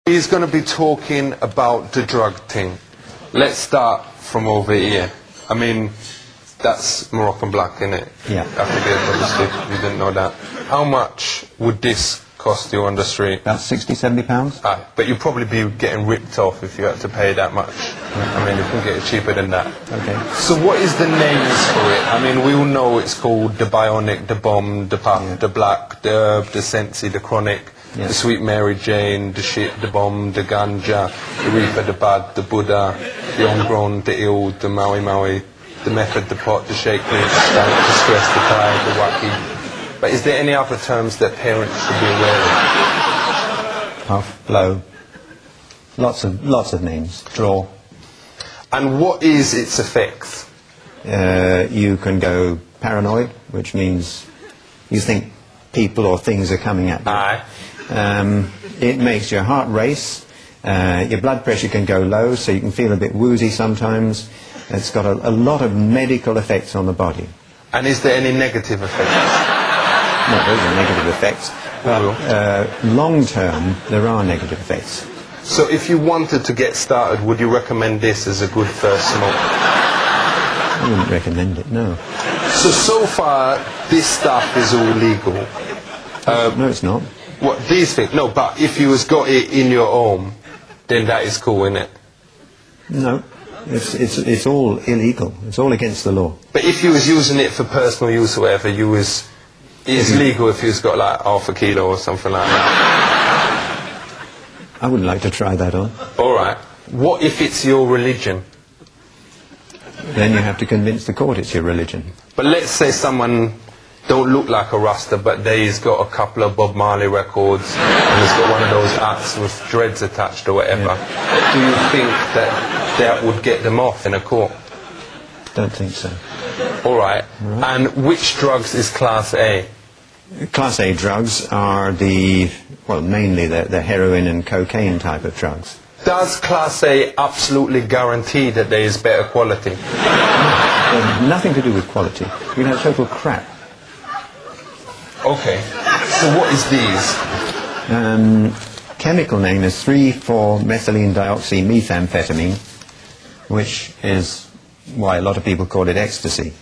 He's going to be talking about the drug thing. Let's start from over here. I mean, that's Moroccan black, innit? Yeah. I forget, obviously, you didn't know that. How much would this cost you on the street? About 60, 70 pounds. But you'd probably be getting ripped off if you had to pay that much. I mean, you can get it cheaper than that. Okay. So what is the names for it? I mean, we all know it's called the Bionic, the Bomb, the Puff, the Black, the Herb, the Sensi, the Chronic, the Sweet Mary Jane, the Shit, the Bomb, the Ganja, the Reefer, the Bad, the Buddha, the Homegrown, the Ill, the Maui Maui, the Method, the Pot, the Shake, the Stank, the Stress, the Tired, the Wacky. But is there any other terms that parents should be aware of? Puff, blow. Lots of names. Draw. And what is its effects? You can go paranoid, which means you think people or things are coming at you. Aye. It makes your heart race. Your blood pressure can go low, so you can feel a bit woozy sometimes. It's got a lot of medical effects on the body. And is there any negative effects? No, those are negative effects. But long term, there are negative effects. So if you wanted to get started, would you recommend this as a good first smoke? I wouldn't recommend it, no. So far, this stuff is all legal. No, it's not. What, these things? No, but if you has got it in your home, then that is cool, isn't it? No, it's all illegal. It's all against the law. But if you was using it for personal use or whatever, it's legal if you've got like half a kilo or something like that. I wouldn't like to try that on. Alright. What if it's your religion? Then you have to convince the court it's your religion. But let's say someone don't look like a Rasta, but they's got a couple of Bob Marley records and has got one of those hats with dreads attached or whatever. Yeah. Do you think that would get them off in a court? Don't think so. Alright. And which drugs is Class A? Class A drugs are mainly the heroin and cocaine type of drugs. Does Class A absolutely guarantee that there is better quality? Nothing to do with quality. You know, total crap. Okay. So what is these? Chemical name is 3,4-methylene dioxymethamphetamine, which is why a lot of people call it ecstasy.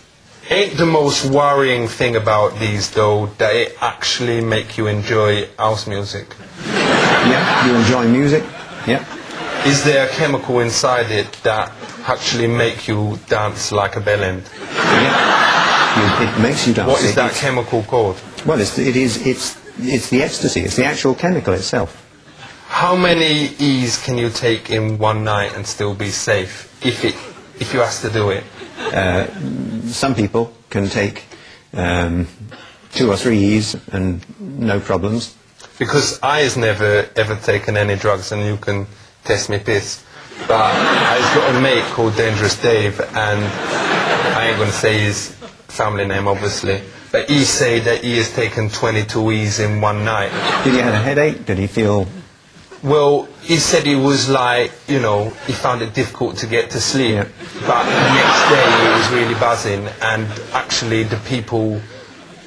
Ain't the most worrying thing about these, though, that it actually make you enjoy house music? Yeah, you enjoy music? Yeah. Is there a chemical inside it that actually make you dance like a bellend? Yeah. It makes you dance. What is that chemical called? Well, it's the ecstasy. It's the actual chemical itself. How many E's can you take in one night and still be safe, if you ask to do it? Some people can take 2 or 3 E's and no problems. Because I has never ever taken any drugs, and you can test me piss. But I've got a mate called Dangerous Dave, and I ain't going to say his family name, obviously. But he said that he has taken 22 E's in one night. Did he have a headache? Did he feel... Well, he said he was like, you know, he found it difficult to get to sleep. Yeah. But the next day he was really buzzing, and actually the people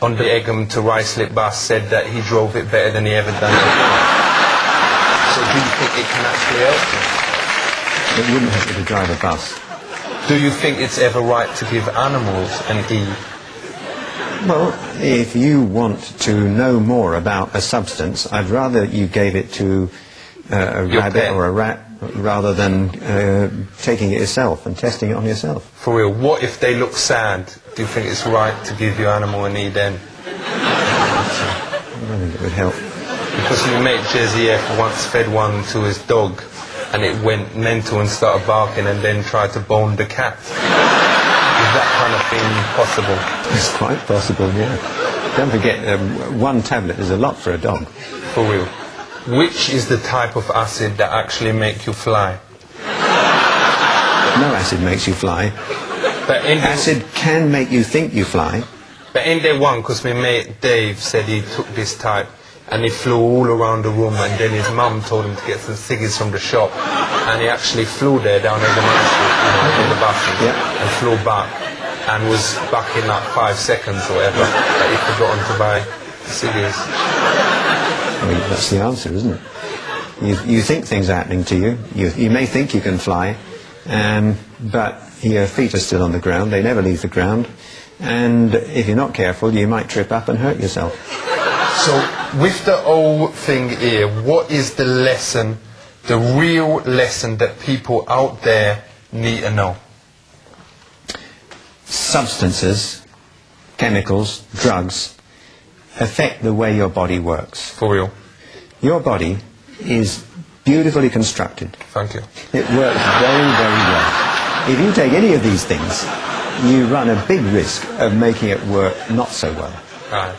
on the Egham to Ruislip bus said that he drove it better than he ever done before. So do you think it can actually help you? It wouldn't help you to drive a bus. Do you think it's ever right to give animals an E? Well, if you want to know more about a substance, I'd rather you gave it to a rabbit or a rat rather than taking it yourself and testing it on yourself. For real, what if they look sad? Do you think it's right to give your animal an E then? I don't think it would help. Because my mate Jezzy F once fed one to his dog, and it went mental and started barking and then tried to bone the cat. Is that kind of thing possible? It's quite possible, yeah. Don't forget, one tablet is a lot for a dog. For real. Which is the type of acid that actually make you fly? No acid makes you fly. But acid can make you think you fly. But ain't there one, because my mate Dave said he took this type, and he flew all around the room, and then his mum told him to get some ciggies from the shop, and he actually flew there down in the in the bus, and flew back, and was back in like 5 seconds or whatever, but he forgotten to buy ciggies. I mean, that's the answer, isn't it? You think things are happening to you. You may think you can fly, but your feet are still on the ground. They never leave the ground. And if you're not careful, you might trip up and hurt yourself. So, with the whole thing here, what is the lesson, the real lesson that people out there need to know? Substances, chemicals, drugs, affect the way your body works. For real. Your body is beautifully constructed. Thank you. It works very, very well. If you take any of these things, you run a big risk of making it work not so well. Right.